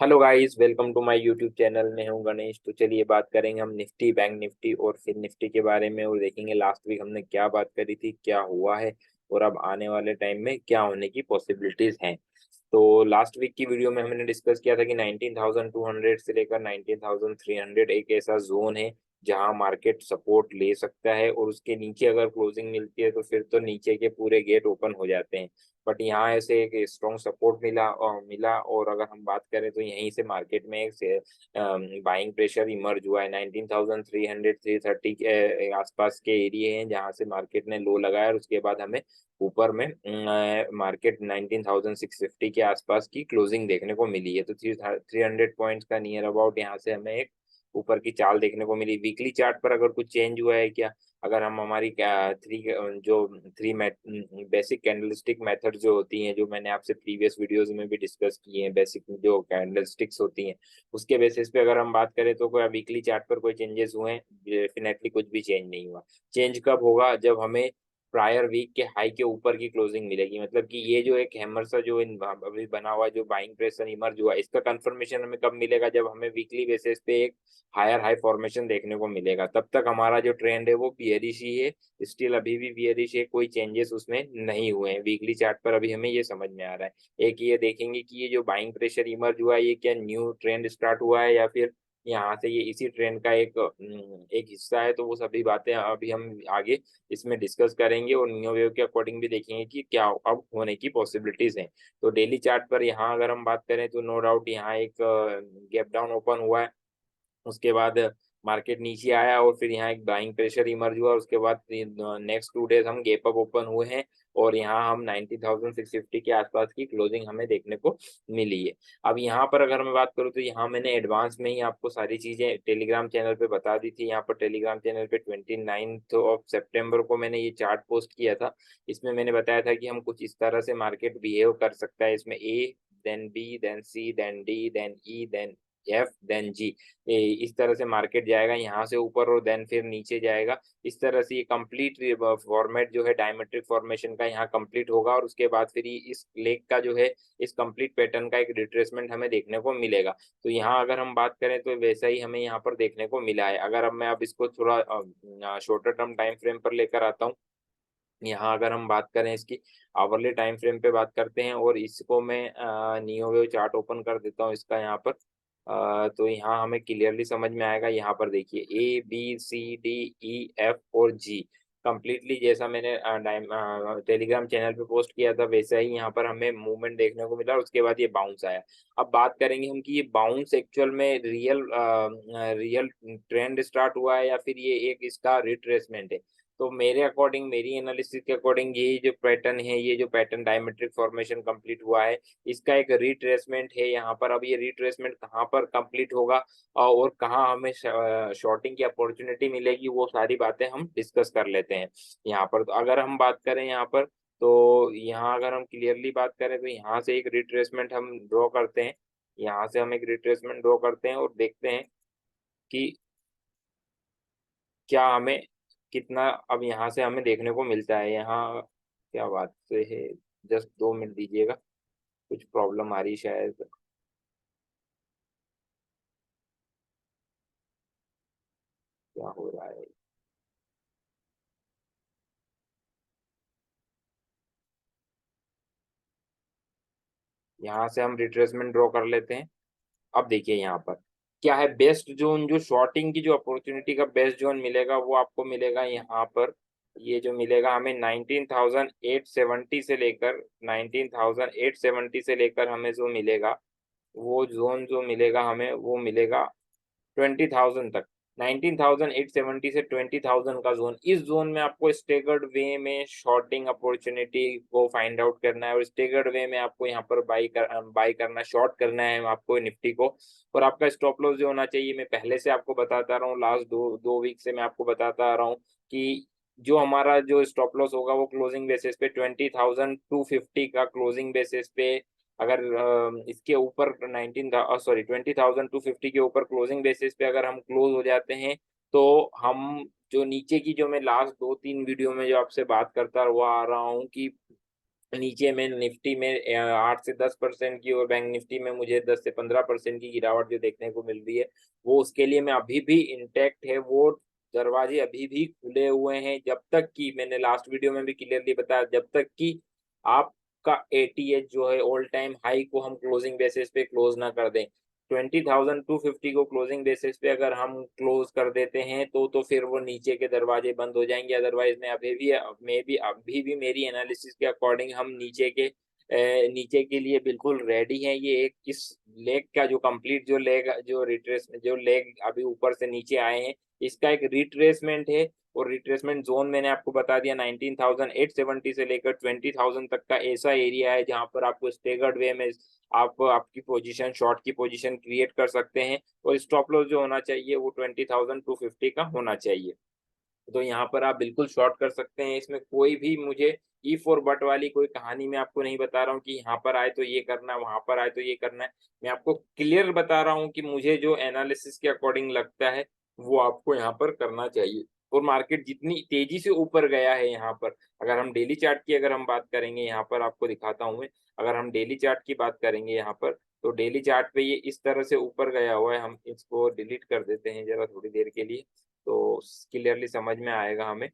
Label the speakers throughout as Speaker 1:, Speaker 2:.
Speaker 1: Hello guys, welcome to my YouTube channel. मैं हूं गणेश। तो चलिए बात करेंगे हम निफ्टी, बैंक निफ्टी और फिर निफ्टी के बारे में, और देखेंगे लास्ट वीक हमने क्या बात करी थी, क्या हुआ है और अब आने वाले टाइम में क्या होने की पॉसिबिलिटीज हैं। तो लास्ट वीक की वीडियो में हमने डिस्कस किया था कि 19,200 से लेकर 19,300 एक ऐसा जोन है जहां मार्केट सपोर्ट ले सकता है, और उसके नीचे अगर क्लोजिंग मिलती है तो फिर तो नीचे के पूरे गेट ओपन हो जाते हैं। बट यहाँ ऐसे एक स्ट्रॉन्ग सपोर्ट मिला, और अगर हम बात करें तो यहीं से मार्केट में एक बाइंग प्रेशर इमर्ज हुआ है। 19,300 330 के आसपास के एरिया हैं जहां से मार्केट ने लो लगाया, और उसके बाद हमें ऊपर में मार्केट 19,650 के आसपास की क्लोजिंग देखने को मिली है। तो 300 पॉइंट्स का नियर अबाउट यहाँ से हमें एक ऊपर की चाल देखने को मिली। वीकली चार्ट पर अगर कुछ चेंज हुआ है क्या, अगर हम हमारी थ्री जो थ्री बेसिक कैंडलस्टिक मेथड जो होती हैं, जो मैंने आपसे प्रीवियस वीडियोस में भी डिस्कस किए हैं, बेसिक जो कैंडलस्टिक्स होती हैं, उसके बेसिस पे अगर हम बात करें तो कोई वीकली चार्ट पर कोई चेंजेस हुए हैं? डेफिनेटली कुछ भी चेंज नहीं हुआ। चेंज कब होगा? जब हमें प्रायर वीक के हाई के ऊपर की क्लोजिंग मिलेगी। मतलब कि ये जो एक हैमर सा जो अभी बना हुआ है, जो बाइंग प्रेशर इमर्ज हुआ, इसका कंफर्मेशन हमें कब मिलेगा? जब हमें वीकली बेसिस पे एक हायर हाई फॉर्मेशन देखने को मिलेगा। तब तक हमारा जो ट्रेंड है वो बियरिश ही है, स्टिल अभी भी बियरिश है, कोई चेंजेस उसमें नहीं हुए हैं। वीकली चार्ट पर अभी हमें ये समझ में आ रहा है। एक ये देखेंगे कि ये जो बाइंग प्रेशर इमर्ज हुआ है, ये क्या न्यू ट्रेंड स्टार्ट हुआ है या फिर यहाँ से ये इसी ट्रेंड का एक हिस्सा है। तो वो सभी बातें अभी हम आगे इसमें डिस्कस करेंगे, और नियो वेव के अकॉर्डिंग भी देखेंगे कि क्या अब होने की पॉसिबिलिटीज हैं। तो डेली चार्ट पर यहाँ अगर हम बात करें तो नो डाउट यहाँ एक गैप डाउन ओपन हुआ है। उसके बाद मार्केट नीचे आया और फिर यहाँ एक बाइंग प्रेशर इमर्ज हुआ। उसके बाद नेक्स्ट 2 डेज हम गैप अप ओपन हुए हैं, और यहाँ हम 90,650 के आसपास की क्लोजिंग हमें देखने को मिली है। अब यहाँ पर अगर मैं बात करूँ तो यहाँ मैंने एडवांस में ही आपको सारी चीजें टेलीग्राम चैनल पे बता दी थी। यहाँ पर टेलीग्राम चैनल पे 29 को मैंने ये चार्ट पोस्ट किया था। इसमें मैंने बताया था कि हम कुछ इस तरह से मार्केट बिहेव कर सकता है। इसमें ए, देन बी, देन सी, देन डी, देन ई, देन एफ, देन जी। इस तरह से मार्केट जाएगा यहाँ से ऊपर, और देन फिर नीचे जाएगा। इस तरह से ये कंप्लीट फॉर्मेट जो है डायमेट्रिक फॉर्मेशन का यहाँ कंप्लीट होगा, और उसके बाद फिर इस लेग का जो है, इस कंप्लीट पैटर्न का एक रिट्रेसमेंट हमें देखने को मिलेगा। तो यहाँ अगर हम बात करें तो वैसा ही हमें यहाँ पर देखने को मिला है। अगर अब मैं अब इसको थोड़ा शॉर्टर टर्म टाइम फ्रेम पर लेकर आता हूँ। यहाँ अगर हम बात करें इसकी आवरली टाइम फ्रेम पे बात करते हैं, और इसको मैं नियो वेव चार्ट ओपन कर देता हूँ इसका यहाँ पर। तो यहाँ हमें क्लियरली समझ में आएगा। यहाँ पर देखिए A B C D E F और जी कंप्लीटली जैसा मैंने टेलीग्राम चैनल पे पोस्ट किया था वैसा ही यहाँ पर हमें मूवमेंट देखने को मिला, और उसके बाद ये बाउंस आया। अब बात करेंगे हम कि ये बाउंस एक्चुअल में रियल ट्रेंड स्टार्ट हुआ है या फिर ये एक इसका रिट्रेसमेंट है। तो मेरे अकॉर्डिंग, मेरी एनालिसिस के अकॉर्डिंग, ये जो पैटर्न है, ये जो पैटर्न डायमेट्रिक फॉर्मेशन कंप्लीट हुआ है, इसका एक रिट्रेसमेंट है यहाँ पर। अब ये रिट्रेसमेंट कहाँ पर कंप्लीट होगा और कहाँ हमें शॉर्टिंग की अपॉर्चुनिटी मिलेगी, वो सारी बातें हम डिस्कस कर लेते हैं यहाँ पर। तो अगर हम बात करें यहाँ पर, तो यहाँ अगर हम क्लियरली बात करें तो यहाँ से एक रिट्रेसमेंट हम ड्रॉ करते हैं। यहाँ से हम एक रिट्रेसमेंट ड्रॉ करते हैं और देखते हैं कि क्या हमें कितना अब यहाँ से हमें देखने को मिलता है। यहाँ क्या बात है, जस्ट 2 मिनट दीजिएगा, कुछ प्रॉब्लम आ रही शायद। क्या हो रहा है? यहाँ से हम रिट्रेसमेंट ड्रॉ कर लेते हैं। अब देखिए यहाँ पर क्या है बेस्ट जोन, जो शॉर्टिंग की जो अपॉर्चुनिटी का बेस्ट जोन मिलेगा वो आपको मिलेगा यहाँ पर। ये जो मिलेगा हमें 19,870 से लेकर 19,870 से लेकर हमें जो मिलेगा, वो जोन जो मिलेगा हमें वो मिलेगा 20,000 तक। 19,870 से 20,000 का जोन, इस जोन में आपको स्टेगर्ड वे में शॉर्टिंग अपॉर्चुनिटी को फाइंड आउट करना है, और स्टेगर्ड वे में आपको यहाँ पर बाई करना, शॉर्ट करना है आपको निफ्टी को। और आपका स्टॉप लॉस जो होना चाहिए, मैं पहले से आपको बताता रहा हूँ, लास्ट दो दो वीक से मैं आपको बताता आ रहा हूँ कि जो हमारा जो स्टॉप लॉस होगा वो क्लोजिंग बेसिस पे 20,250 का क्लोजिंग बेसिस पे। अगर इसके ऊपर 20,250 के ऊपर क्लोजिंग बेसिस पे अगर हम क्लोज हो जाते हैं, तो हम जो नीचे की, जो मैं लास्ट 2-3 वीडियो में जो आपसे बात करता हुआ आ रहा हूँ कि नीचे में निफ्टी में 8 से 10% की और बैंक निफ्टी में मुझे 10 से 15% की गिरावट जो देखने को मिल रही है, वो उसके लिए मैं अभी भी इंटैक्ट है, वो दरवाजे अभी भी खुले हुए हैं। जब तक कि मैंने लास्ट वीडियो में भी क्लियरली बताया, जब तक कि आपका एटीएच जो है ऑल टाइम हाई को हम क्लोजिंग बेसिस पे क्लोज ना कर दें, 20,250 को क्लोजिंग बेसिस पे अगर हम क्लोज कर देते हैं तो फिर वो नीचे के दरवाजे बंद हो जाएंगे। अदरवाइज मैं अभी भी मेरी एनालिसिस के अकॉर्डिंग हम नीचे के लिए बिल्कुल रेडी हैं। ये एक इस लेग का जो कंप्लीट जो लेग अभी ऊपर से नीचे आए हैं, इसका एक रिट्रेसमेंट है। और रिट्रेसमेंट जोन मैंने आपको बता दिया, 19,870 से लेकर 20,000 तक का ऐसा एरिया है जहां पर आपको स्टेगर्ड वे में आप आपकी पोजीशन, शॉर्ट की पोजीशन क्रिएट कर सकते हैं। और स्टॉप लॉस जो होना चाहिए वो 20,250 का होना चाहिए। तो यहाँ पर आप बिल्कुल शॉर्ट कर सकते हैं। इसमें कोई भी मुझे ई फॉर बट वाली कोई कहानी मैं आपको नहीं बता रहा हूँ कि यहाँ पर आए तो ये करना है, वहां पर आए तो ये करना है। मैं आपको क्लियर बता रहा हूँ कि मुझे जो एनालिसिस के अकॉर्डिंग लगता है वो आपको यहाँ पर करना चाहिए। और मार्केट जितनी तेजी से ऊपर गया है यहाँ पर, अगर हम डेली चार्ट की अगर हम बात करेंगे, यहाँ पर आपको दिखाता हूँ मैं। अगर हम डेली चार्ट की बात करेंगे यहाँ पर, तो डेली चार्ट पे ये इस तरह से ऊपर गया हुआ है। हम इसको डिलीट कर देते हैं जरा थोड़ी देर के लिए, तो क्लियरली समझ में आएगा हमें।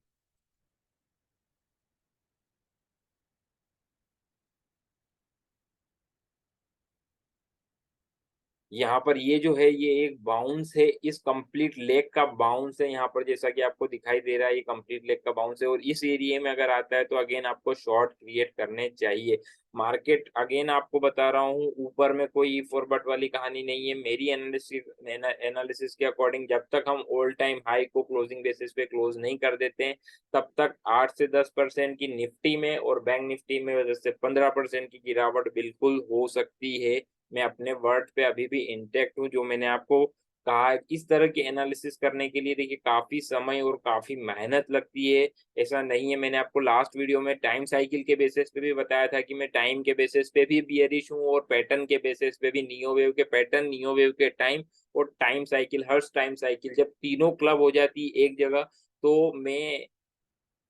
Speaker 1: यहाँ पर ये जो है ये एक बाउंस है, इस कंप्लीट लेग का बाउंस है यहाँ पर, जैसा कि आपको दिखाई दे रहा है ये कंप्लीट लेग का बाउंस है। और इस एरिया में अगर आता है तो अगेन आपको शॉर्ट क्रिएट करने चाहिए। मार्केट अगेन आपको बता रहा हूँ, ऊपर में कोई ई फॉरवर्ड वाली कहानी नहीं है। मेरी एनालिसिस के अकॉर्डिंग जब तक हम ऑल टाइम हाई को क्लोजिंग बेसिस पे क्लोज नहीं कर देते हैं, तब तक 8 से 10% की निफ्टी में और बैंक निफ्टी में 10 से 15% की गिरावट बिल्कुल हो सकती है। मैं अपने वर्ड पे अभी भी इंटेक्ट हूँ। जो मैंने आपको कहा है, इस तरह की एनालिसिस करने के लिए देखिए काफी समय और काफी मेहनत लगती है। ऐसा नहीं है, मैंने आपको लास्ट वीडियो में टाइम साइकिल के बेसिस पे भी बताया था कि मैं टाइम के बेसिस पे भी बियरिश हूँ और पैटर्न के बेसिस पे भी। नियो वेव के पैटर्न, नियो वेव के टाइम और time cycle, Hurst time cycle जब तीनों क्लब हो जाती है एक जगह, तो मैं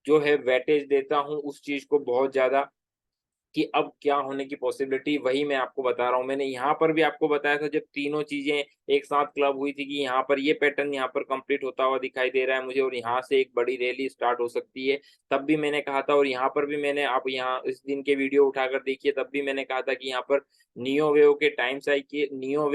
Speaker 1: जो है वेटेज देता हूँ उस चीज को बहुत ज्यादा, कि अब क्या होने की पॉसिबिलिटी, वही मैं आपको बता रहा हूँ। मैंने यहाँ पर भी आपको बताया था जब तीनों चीजें एक साथ क्लब हुई थी, कि यहाँ पर ये पैटर्न यहाँ पर कंप्लीट होता हुआ दिखाई दे रहा है मुझे और यहाँ से एक बड़ी रैली स्टार्ट हो सकती है, तब भी मैंने कहा था। और यहाँ पर भी मैंने, आप यहाँ इस दिन के वीडियो उठाकर देखिए, तब भी मैंने कहा था कि यहाँ पर नियो वेव के टाइम साइकिल, नियो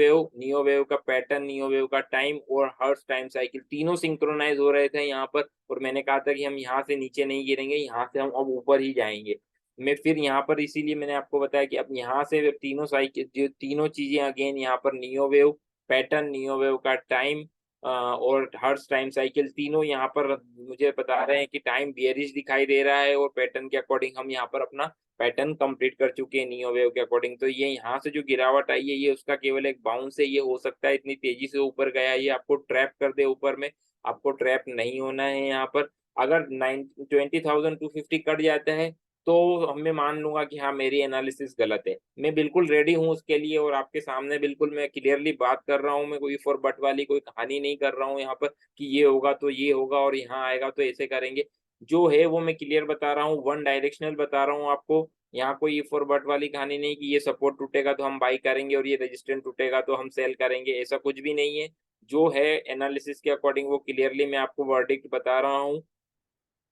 Speaker 1: वेव का पैटर्न, नियो वेव का टाइम और हर्ट्ज टाइम साइकिल तीनों सिंक्रोनाइज हो रहे थे यहाँ पर। और मैंने कहा था कि हम यहाँ से नीचे नहीं गिरेंगे, यहाँ से हम अब ऊपर ही जाएंगे। मैं फिर यहाँ पर इसीलिए मैंने आपको बताया कि अब यहाँ से तीनों साइकिल, जो तीनों चीजें अगेन यहाँ पर neo wave pattern, neo wave का टाइम और हर्ट्ज टाइम साइकिल, तीनों यहाँ पर मुझे बता रहे हैं कि टाइम बियरिश दिखाई दे रहा है और पैटर्न के अकॉर्डिंग हम यहाँ पर अपना पैटर्न कंप्लीट कर चुके हैं नियो वेव के अकॉर्डिंग। तो ये यहाँ से जो गिरावट आई है ये उसका केवल एक बाउंस है। ये हो सकता है इतनी तेजी से ऊपर गया है ये आपको ट्रैप कर दे ऊपर में, आपको ट्रैप नहीं होना है यहाँ पर। अगर 20,250 कट जाता है तो मैं मान लूंगा कि हाँ मेरी एनालिसिस गलत है। मैं बिल्कुल रेडी हूँ उसके लिए और आपके सामने बिल्कुल मैं क्लियरली बात कर रहा हूँ। मैं कोई फॉर बट वाली कोई कहानी नहीं कर रहा हूँ यहाँ पर कि ये होगा तो ये होगा और यहाँ आएगा तो ऐसे करेंगे। जो है वो मैं क्लियर बता रहा हूँ, वन डायरेक्शनल बता रहा हूँ आपको। यहाँ कोई फॉर बट वाली कहानी नहीं कि ये सपोर्ट टूटेगा तो हम बाई करेंगे और ये रेजिस्टेंस टूटेगा तो हम सेल करेंगे, ऐसा कुछ भी नहीं है। जो है एनालिसिस के अकॉर्डिंग वो क्लियरली मैं आपको वर्डिक्ट बता रहा हूँ।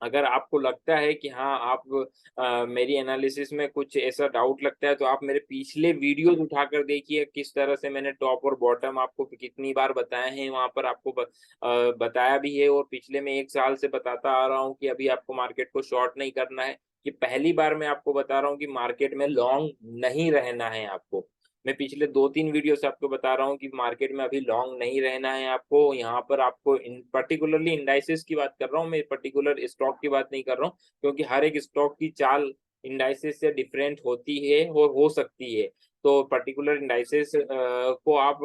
Speaker 1: अगर आपको लगता है कि हाँ आप मेरी एनालिसिस में कुछ ऐसा डाउट लगता है, तो आप मेरे पिछले वीडियोस उठाकर देखिए किस तरह से मैंने टॉप और बॉटम आपको कितनी बार बताए हैं। वहां पर आपको बताया भी है और पिछले में 1 साल से बताता आ रहा हूँ कि अभी आपको मार्केट को शॉर्ट नहीं करना है। कि पहली बार मैं आपको बता रहा हूँ कि मार्केट में लॉन्ग नहीं रहना है आपको। मैं पिछले 2-3 वीडियो से आपको बता रहा हूँ कि मार्केट में अभी लॉन्ग नहीं रहना है आपको। यहाँ पर आपको पर्टिकुलरली इंडाइसेस की बात कर रहा हूँ, मैं पर्टिकुलर स्टॉक की बात नहीं कर रहा हूँ, क्योंकि हर एक स्टॉक की चाल इंडाइसेस से डिफरेंट होती है और हो सकती है। तो पर्टिकुलर इंडाइसेस को आप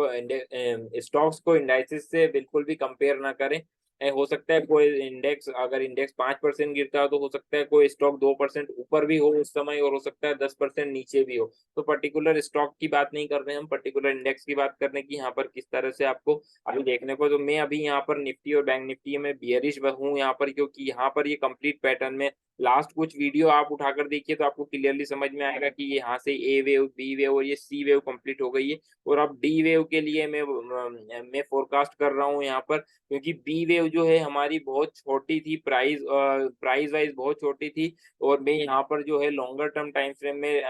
Speaker 1: स्टॉक्स को इंडाइसेस से बिल्कुल भी कंपेयर ना करें। हो सकता है कोई इंडेक्स, अगर इंडेक्स 5% गिरता है तो हो सकता है कोई स्टॉक 2% ऊपर भी हो उस समय, और हो सकता है 10% नीचे भी हो। तो पर्टिकुलर स्टॉक की बात नहीं कर रहे हैं हम, पर्टिकुलर इंडेक्स की बात कर रहे हैं कि यहाँ पर किस तरह से आपको अभी देखने को। तो मैं अभी यहाँ पर निफ्टी और बैंक निफ्टी में बियरिश हूँ यहाँ पर, क्योंकि यहाँ पर ये कंप्लीट पैटर्न में लास्ट कुछ वीडियो आप उठाकर देखिए तो आपको क्लियरली समझ में आएगा कि यहाँ से ए वेव, बी वेव और ये सी वेव कंप्लीट हो गई है। और अब डी वेव के लिए मैं फोरकास्ट कर रहा हूँ यहाँ पर, क्योंकि बी वेव जो है हमारी बहुत छोटी थी, प्राइस वाइज बहुत छोटी थी। और मैं यहाँ पर जो है लॉन्गर टर्म टाइम फ्रेम में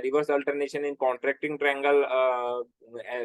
Speaker 1: रिवर्स अल्टरनेशन इन कॉन्ट्रैक्टिंग ट्रायंगल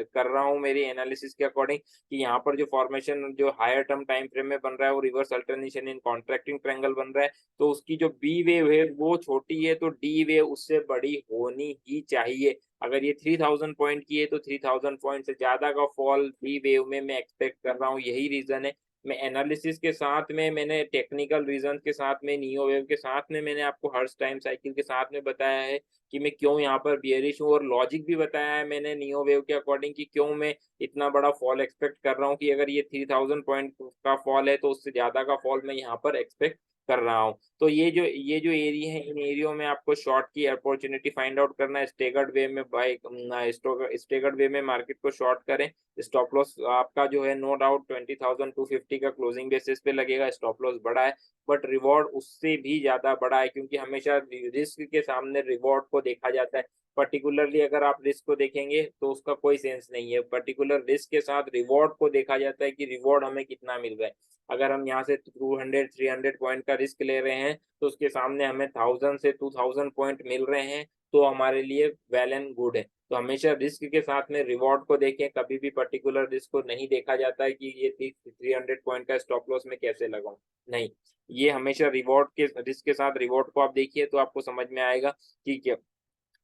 Speaker 1: कर रहा हूँ मेरी एनालिसिस के अकॉर्डिंग, कि यहाँ पर जो फॉर्मेशन जो हायर टर्म टाइम फ्रेम में बन रहा है वो रिवर्स अल्टरनेशन इन कॉन्ट्रैक्टिंग ट्रायंगल बन रहा है। तो उसकी जो बी वेव है वो छोटी है, तो डी वेव उससे बड़ी होनी ही चाहिए। अगर ये 3000 पॉइंट की है तो 3000 पॉइंट से ज्यादा का फॉल बी वेव में मैं एक्सपेक्ट कर रहा हूँ, यही रीजन है। मैं एनालिसिस के साथ में, मैंने टेक्निकल रीजन के साथ में, नियो वेव के साथ में, मैंने आपको हर टाइम साइकिल के साथ में बताया है कि मैं क्यों यहाँ पर बियरिश हूँ, और लॉजिक भी बताया है मैंने नियो वेव के अकॉर्डिंग कि क्यों मैं इतना बड़ा फॉल एक्सपेक्ट कर रहा हूँ, कि अगर ये 3000 पॉइंट का फॉल है तो उससे ज्यादा का फॉल मैं यहाँ पर एक्सपेक्ट कर रहा हूँ। तो ये जो एरिया है, इन एरियो में आपको शॉर्ट की अपॉर्चुनिटी फाइंड आउट करना है, स्टेगर्ड वे में बाय, स्टेगर्ड वे में मार्केट को शॉर्ट करें। स्टॉप लॉस आपका जो है नो डाउट 20,250 का क्लोजिंग बेसिस पे लगेगा, स्टॉप लॉस बड़ा है, बट रिवॉर्ड उससे भी ज्यादा बड़ा है, क्योंकि हमेशा रिस्क के सामने रिवॉर्ड को देखा जाता है। पर्टिकुलरली अगर आप रिस्क को देखेंगे तो उसका कोई सेंस नहीं है, पर्टिकुलर रिस्क के साथ रिवॉर्ड को देखा जाता है कि रिवॉर्ड हमें कितना मिल रहा है। अगर हम यहाँ से 200-300 पॉइंट का रिस्क ले रहे हैं तो उसके सामने हमें 1000 से 2000 पॉइंट मिल रहे हैं, तो हमारे लिए वेल एंड गुड है। तो हमेशा रिस्क के साथ में रिवॉर्ड को देखें, कभी भी पर्टिकुलर रिस्क को नहीं देखा जाता है कि ये 300 पॉइंट का स्टॉप लॉस में कैसे लगाऊं, नहीं। ये हमेशा रिवॉर्ड के रिस्क के साथ रिवॉर्ड को आप देखिए तो आपको समझ में आएगा कि क्या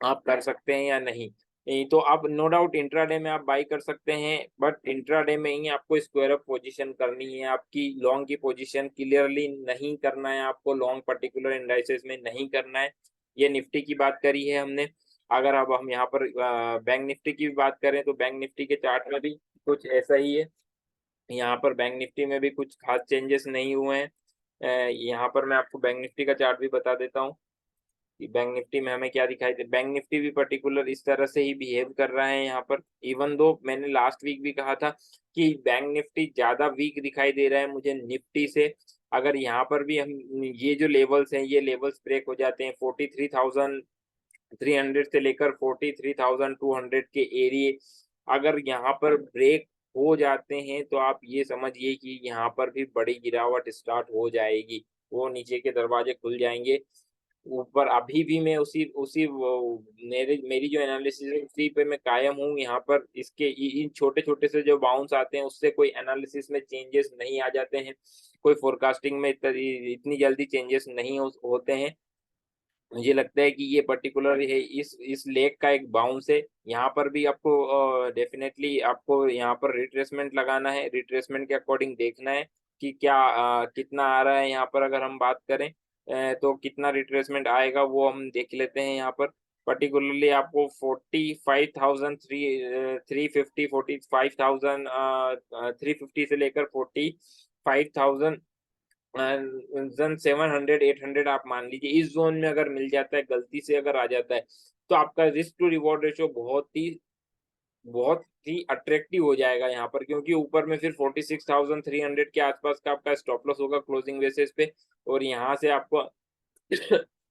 Speaker 1: आप कर सकते हैं या नहीं। तो आप नो डाउट इंट्राडे में आप बाई कर सकते हैं, बट इंट्राडे में ही आपको स्क्वायर अप पोजीशन करनी है, आपकी लॉन्ग की पोजीशन क्लियरली नहीं करना है, आपको लॉन्ग पर्टिकुलर इंडाइसेस में नहीं करना है। ये निफ्टी की बात करी है हमने। अगर अब हम यहाँ पर बैंक निफ्टी की भी बात करें तो बैंक निफ्टी के चार्ट में भी कुछ ऐसा ही है। यहाँ पर बैंक निफ्टी में भी कुछ खास चेंजेस नहीं हुए हैं। यहाँ पर मैं आपको बैंक निफ्टी का चार्ट भी बता देता हूँ कि बैंक निफ्टी में हमें क्या दिखाई दे। बैंक निफ्टी भी पर्टिकुलर इस तरह से ही बिहेव कर रहा है यहाँ पर, इवन दो मैंने लास्ट वीक भी कहा था कि बैंक निफ्टी ज्यादा वीक दिखाई दे रहा है मुझे निफ्टी से। अगर यहाँ पर भी हम ये जो लेवल्स हैं, ये लेवल्स ब्रेक हो जाते हैं 43,300 से लेकर 43,200 के एरिए, अगर यहाँ पर ब्रेक हो जाते हैं तो आप ये समझिए कि यहाँ पर भी बड़ी गिरावट स्टार्ट हो जाएगी, वो नीचे के दरवाजे खुल जाएंगे। ऊपर अभी भी मैं उसी उसी मेरी जो एनालिसिस है उसी पे मैं कायम हूँ यहाँ पर। इसके इन छोटे छोटे से जो बाउंस आते हैं उससे कोई एनालिसिस में चेंजेस नहीं आ जाते हैं, कोई फोरकास्टिंग में इतनी जल्दी चेंजेस नहीं होते हैं। मुझे लगता है कि ये पर्टिकुलर है इस लेग का एक बाउंस है। यहाँ पर भी आपको डेफिनेटली आपको यहाँ पर रिट्रेसमेंट लगाना है, रिट्रेसमेंट के अकॉर्डिंग देखना है कि क्या कितना आ रहा है। यहाँ पर अगर हम बात करें तो कितना रिट्रेसमेंट आएगा वो हम देख लेते हैं यहाँ पर। पर्टिकुलरली आपको 45,350 से लेकर 45,000 जन 700-800 आप मान लीजिए, इस जोन में अगर मिल जाता है, गलती से अगर आ जाता है तो आपका रिस्क टू रिवॉर्ड रेशियो बहुत ही अट्रैक्टिव हो जाएगा यहाँ पर, क्योंकि ऊपर में फिर 46,300 के आसपास का आपका स्टॉप लॉस होगा क्लोजिंग बेसिस पे। और यहाँ से आपको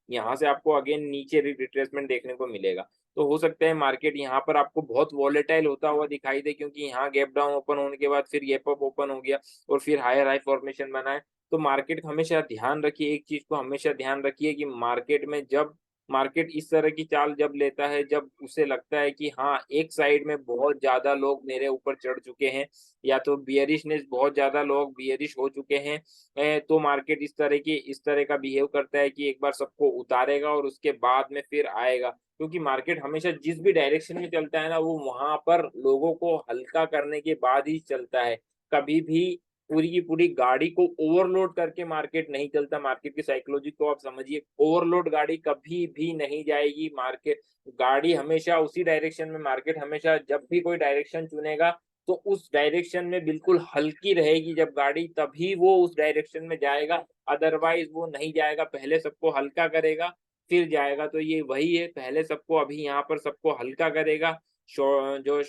Speaker 1: यहाँ से आपको अगेन नीचे रिट्रेसमेंट देखने को मिलेगा। तो हो सकता है मार्केट यहाँ पर आपको बहुत वॉलेटाइल होता हुआ दिखाई दे, क्योंकि यहाँ गैप डाउन ओपन होने के बाद फिर गैप अप ओपन हो गया और फिर हायर हाई फॉर्मेशन बना है। तो मार्केट हमेशा ध्यान रखिए, एक चीज को हमेशा ध्यान रखिए कि मार्केट में जब मार्केट इस तरह की चाल जब लेता है, जब उसे लगता है कि हाँ एक साइड में बहुत ज्यादा लोग मेरे ऊपर चढ़ चुके हैं, या तो बियरिशनेस बहुत ज्यादा लोग बियरिश हो चुके हैं, तो मार्केट इस तरह का बिहेव करता है कि एक बार सबको उतारेगा और उसके बाद में फिर आएगा। क्योंकि मार्केट हमेशा जिस भी डायरेक्शन में चलता है ना, वो वहां पर लोगों को हल्का करने के बाद ही चलता है। कभी भी पूरी की पूरी गाड़ी को ओवरलोड करके मार्केट नहीं चलता। मार्केट की साइकोलॉजी को आप समझिए, ओवरलोड गाड़ी कभी भी नहीं जाएगी। मार्केट गाड़ी हमेशा उसी डायरेक्शन में, मार्केट हमेशा जब भी कोई डायरेक्शन चुनेगा तो उस डायरेक्शन में बिल्कुल हल्की रहेगी जब गाड़ी, तभी वो उस डायरेक्शन में जाएगा, अदरवाइज वो नहीं जाएगा। पहले सबको हल्का करेगा फिर जाएगा। तो ये वही है, पहले सबको अभी यहाँ पर सबको हल्का करेगा। जो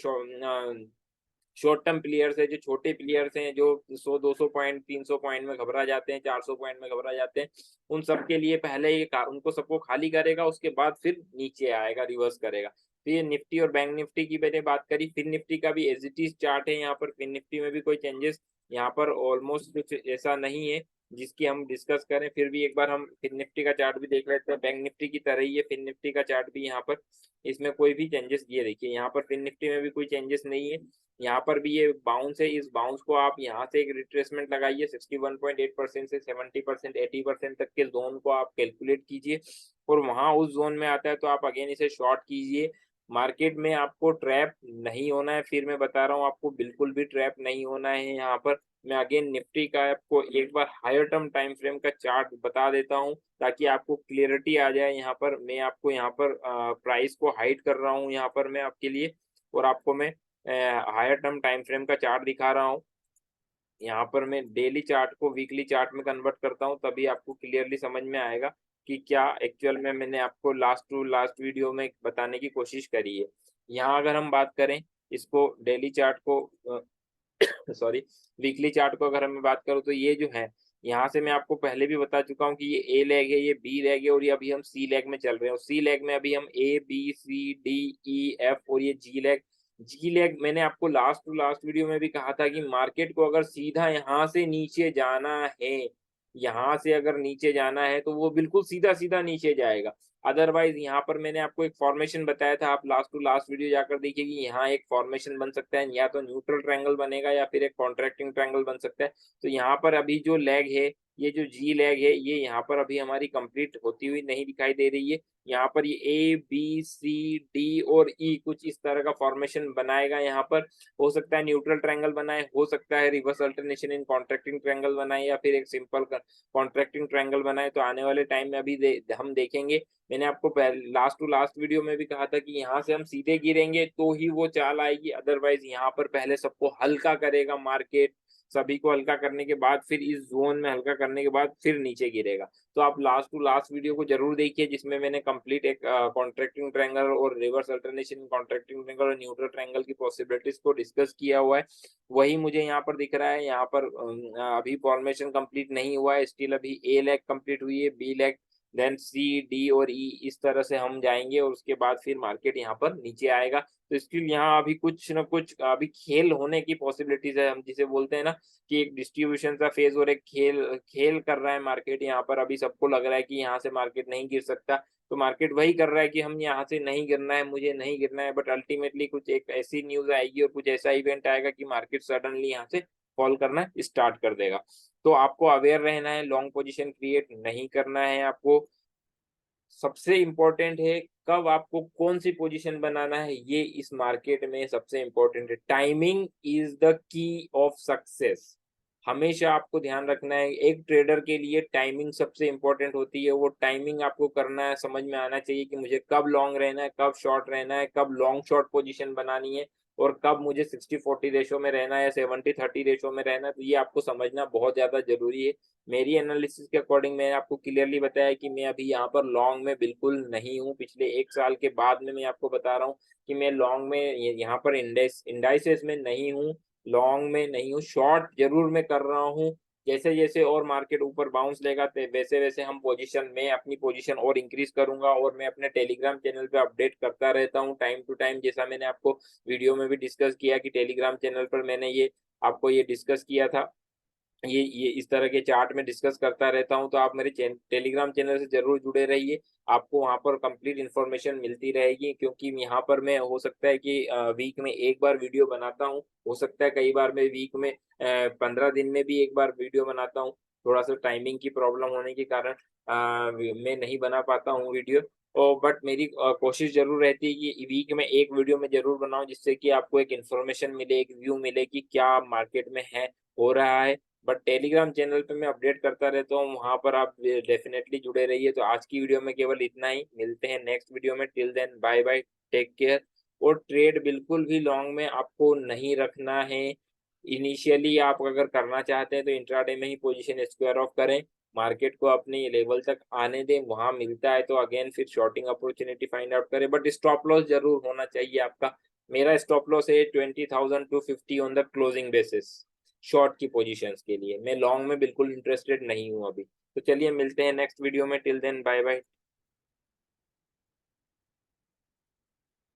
Speaker 1: शॉर्ट टर्म प्लेयर्स है, जो छोटे प्लेयर्स हैं, जो 100-200 पॉइंट 300 पॉइंट में घबरा जाते हैं, 400 पॉइंट में घबरा जाते हैं, उन सब के लिए पहले ये उनको सबको खाली करेगा, उसके बाद फिर नीचे आएगा, रिवर्स करेगा। तो ये निफ्टी और बैंक निफ्टी की मैंने बात करी। फिर निफ्टी का भी एज इट इज चार्ट है यहाँ पर। फिर निफ्टी में भी कोई चेंजेस यहाँ पर ऑलमोस्ट कुछ ऐसा नहीं है जिसकी हम डिस्कस करें। फिर भी एक बार हम फिर निफ्टी का चार्ट भी देख लेते हैं। बैंक निफ्टी की तरह ही है फिर निफ्टी का चार्ट भी यहाँ पर, इसमें कोई भी चेंजेस, ये देखिए यहाँ पर फिर निफ्टी में भी कोई चेंजेस नहीं है। यहाँ पर भी ये बाउंस है, इस बाउंस को आप यहाँ से एक रिट्रेसमेंट लगाइए 61.8% से 70% 80% तक के जोन को आप कैलकुलेट कीजिए, और वहां उस जोन में आता है तो आप अगेन इसे शॉर्ट कीजिए। मार्केट में आपको ट्रैप नहीं होना है, फिर मैं बता रहा हूँ आपको बिल्कुल भी ट्रैप नहीं होना है यहाँ पर। मैं अगेन निफ्टी का आपको एक बार हायर टर्म टाइम फ्रेम का चार्ट बता देता हूँ ताकि आपको क्लियरिटी आ जाए। यहाँ पर मैं आपको यहाँ पर प्राइस को हाइड कर रहा हूँ यहाँ पर मैं आपके लिए, और आपको मैं हायर टर्म टाइम फ्रेम का चार्ट दिखा रहा हूँ। यहाँ पर मैं डेली चार्ट को वीकली चार्ट में कन्वर्ट करता हूँ, तभी आपको क्लियरली समझ में आएगा कि क्या एक्चुअल में मैंने आपको लास्ट टू लास्ट वीडियो में बताने की कोशिश करी है। यहाँ अगर हम बात करें इसको डेली चार्ट को सॉरी वीकली चार्ट को अगर हम बात करूँ तो ये जो है, यहाँ से मैं आपको पहले भी बता चुका हूँ कि ये ए लेग है, ये बी लेग है, और ये अभी हम सी लेग में चल रहे हैं। और सी लेग में अभी हम A B C D E F और ये जी लेग मैंने आपको लास्ट टू लास्ट वीडियो में भी कहा था कि मार्केट को अगर सीधा यहाँ से नीचे जाना है, यहाँ से अगर नीचे जाना है तो वो बिल्कुल सीधा सीधा नीचे जाएगा। अदरवाइज यहाँ पर मैंने आपको एक फॉर्मेशन बताया था, आप लास्ट टू लास्ट वीडियो जाकर देखिए कि यहाँ एक फॉर्मेशन बन सकता है, या तो न्यूट्रल ट्रायंगल बनेगा या फिर एक कॉन्ट्रैक्टिंग ट्रायंगल बन सकता है। तो यहाँ पर अभी जो लेग है, ये जो जी लेग है, ये यहाँ पर अभी हमारी कंप्लीट होती हुई नहीं दिखाई दे रही है। यहाँ पर ये ए बी सी डी और ई कुछ इस तरह का फॉर्मेशन बनाएगा। यहाँ पर हो सकता है न्यूट्रल ट्रायंगल बनाए, हो सकता है रिवर्स अल्टरनेशन इन कॉन्ट्रैक्टिंग ट्रायंगल बनाए, या फिर एक सिंपल कॉन्ट्रैक्टिंग ट्रायंगल बनाए। तो आने वाले टाइम में अभी हम देखेंगे। मैंने आपको लास्ट टू लास्ट वीडियो में भी कहा था कि यहाँ से हम सीधे गिरेंगे तो ही वो चाल आएगी, अदरवाइज यहाँ पर पहले सबको हल्का करेगा मार्केट, सभी को हल्का करने के बाद फिर इस जोन में हल्का करने के बाद फिर नीचे गिरेगा। तो आप लास्ट टू लास्ट वीडियो को जरूर देखिए, जिसमें मैंने कंप्लीट एक कॉन्ट्रैक्टिंग ट्रायंगल और रिवर्स अल्टरनेशन कॉन्ट्रैक्टिंग ट्रायंगल और न्यूट्रल ट्रायंगल की पॉसिबिलिटीज को डिस्कस किया हुआ है। वही मुझे यहाँ पर दिख रहा है। यहाँ पर अभी फॉर्मेशन कंप्लीट नहीं हुआ है, स्टिल अभी ए लेग कंप्लीट हुई है, B leg, then C D और ई, इस तरह से हम जाएंगे और उसके बाद फिर मार्केट यहाँ पर नीचे आएगा। तो स्टिल यहाँ अभी कुछ ना कुछ अभी खेल होने की पॉसिबिलिटीज है, हम जिसे बोलते हैं ना कि एक डिस्ट्रीब्यूशन का फेज और एक खेल खेल कर रहा है मार्केट। यहाँ पर अभी सबको लग रहा है कि यहाँ से मार्केट नहीं गिर सकता, तो मार्केट वही कर रहा है कि हम यहाँ से नहीं गिरना है, मुझे नहीं गिरना है। बट अल्टीमेटली कुछ एक ऐसी न्यूज आएगी और कुछ ऐसा इवेंट आएगा कि मार्केट सडनली यहाँ से फॉल करना स्टार्ट कर देगा। तो आपको अवेयर रहना है, लॉन्ग पोजीशन क्रिएट नहीं करना है आपको। सबसे इम्पोर्टेंट है कब आपको कौन सी पोजीशन बनाना है, ये इस मार्केट में सबसे इम्पोर्टेंट है। Timing is the key of success. हमेशा आपको ध्यान रखना है, एक ट्रेडर के लिए टाइमिंग सबसे इम्पोर्टेंट होती है। वो टाइमिंग आपको करना है, समझ में आना चाहिए कि मुझे कब लॉन्ग रहना है, कब शॉर्ट रहना है, कब लॉन्ग शॉर्ट पोजीशन बनानी है, और कब मुझे 60-40 रेशो में रहना है या 70-30 रेशो में रहना है। तो ये आपको समझना बहुत ज्यादा जरूरी है। मेरी एनालिसिस के अकॉर्डिंग मैंने आपको क्लियरली बताया कि मैं अभी यहाँ पर लॉन्ग में बिल्कुल नहीं हूँ। पिछले एक साल के बाद में मैं आपको बता रहा हूँ कि मैं लॉन्ग में यहाँ पर इंडाइसेस में नहीं हूँ, लॉन्ग में नहीं हूँ, शॉर्ट जरूर मैं कर रहा हूँ। जैसे जैसे और मार्केट ऊपर बाउंस लेगा वैसे वैसे हम पोजीशन में अपनी पोजीशन और इंक्रीज करूंगा, और मैं अपने टेलीग्राम चैनल पे अपडेट करता रहता हूँ टाइम टू टाइम। जैसा मैंने आपको वीडियो में भी डिस्कस किया कि टेलीग्राम चैनल पर मैंने ये आपको ये डिस्कस किया था, ये इस तरह के चार्ट में डिस्कस करता रहता हूं। तो आप मेरे टेलीग्राम चैनल से जरूर जुड़े रहिए, आपको वहां पर कंप्लीट इन्फॉर्मेशन मिलती रहेगी। क्योंकि यहाँ पर मैं हो सकता है कि वीक में एक बार वीडियो बनाता हूँ, हो सकता है कई बार मैं वीक में 15 दिन में भी एक बार वीडियो बनाता हूँ। थोड़ा सा टाइमिंग की प्रॉब्लम होने के कारण मैं नहीं बना पाता हूँ वीडियो। और बट मेरी कोशिश जरूर रहती है कि वीक में एक वीडियो में जरूर बनाऊं, जिससे कि आपको एक इन्फॉर्मेशन मिले, एक व्यू मिले कि क्या मार्केट में है, हो रहा है। बट टेलीग्राम चैनल पे मैं अपडेट करता रहता हूँ, वहां पर आप डेफिनेटली जुड़े रहिए। तो आज की वीडियो में केवल इतना ही, मिलते हैं नेक्स्ट वीडियो में। Till then bye bye, take care. और ट्रेड बिल्कुल भी लॉन्ग में आपको नहीं रखना है। इनिशियली आप अगर करना चाहते हैं तो इंट्राडे में ही पोजीशन स्क्वायर ऑफ करें, मार्केट को अपने लेवल तक आने दें, वहां मिलता है तो अगेन फिर शॉर्टिंग अपॉर्चुनिटी फाइंड आउट करें, बट स्टॉप लॉस जरूर होना चाहिए आपका। मेरा स्टॉप लॉस है 20,250 on the closing basis short की पोजीशंस के लिए। मैं लॉन्ग में बिल्कुल इंटरेस्टेड नहीं हूं अभी। तो चलिए मिलते हैं नेक्स्ट वीडियो में, टिल देन बाय बाय।